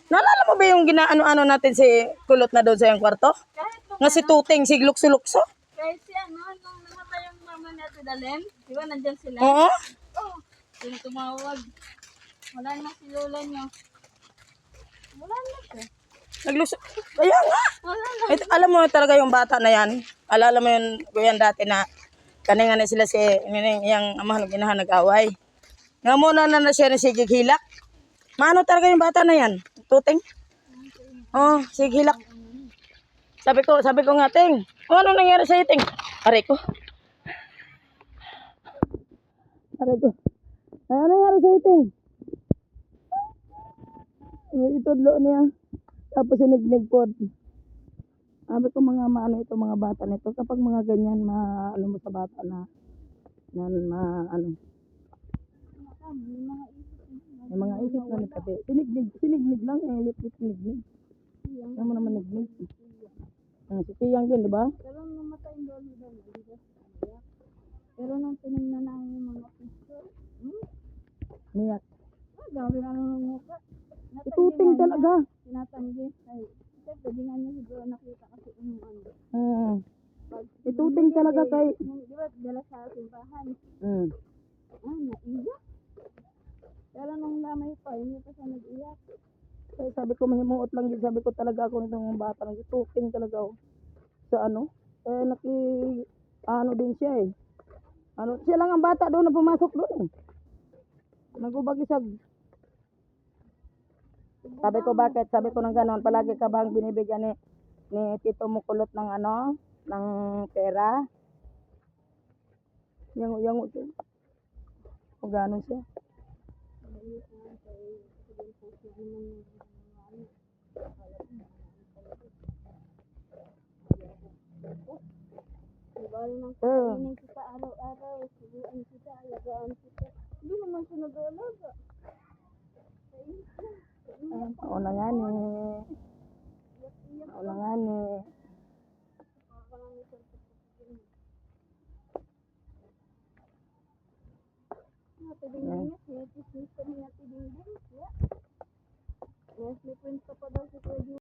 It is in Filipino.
Naalala mo ba yung ginaano-ano natin si Kulot na doon sa yung kwarto? Kahit nung, Nga si Tuting, si Lukso-Lukso? kahit si ano, nung namatay yung mama ni Ate Dalen, di ba nandyan sila? Oo. Oo. Sino tumawag? Wala na si Lola nyo. Wala na siya. Nagluso. Kaya nga. Wala na. Ito, alam mo talaga yung bata na yan. Alala mo yun, kuyan dati na kaninga na sila si yung amahan ng ginahan nag-away. Nga muna na siya na si Gighilak. Maano talaga yung bata na yan? Tuting? Oh, si Gighilak. Sabi ko nga, Ting, ano nangyari sa Ting? Aray ko. Ano nangyari sa Ting? Itudlo niya. Tapos sinignig po. Sabi ko mga maano ito mga bata nito kapag mga ganyan ano mo sa bata na ano may mga isip na nipati sinignig lang lipit sinignig ano mo naman nignig si Tiyang yun di ba? Pero nung namatay yung lolo daw, di ba? Pero nung tinignan namin yung mga picture, Niyak grabe na nung mukha. ituting talaga Tinatanggi. Ay, siyempre, di nga niya siguro nakita kasi yung ano. ituting talaga kay Di ba, dala sa simbahan. Naiyak. Pero nung lamay pa, hindi pa siya nag-iyak. eh, sabi ko mahimuot lang din sabi ko talaga ako nitong bata ng ituting talaga sa ano ano din siya ano siya lang ang bata doon na pumasok doon nagubag isag sabi ko bakit sabi ko ng ganon palagi ka bang binibigyan ni Tito mo kulot ng ano ng pera yung o ganon siya Diba, nang kainin kita araw-araw, subuan kita, alagaan kita. Hindi naman siya nag-aalaga. oo na nga ni oo na nga ni Natiding-dingit, may chismis kami natiding-dingit. Nestle Prince pa daw si Kuya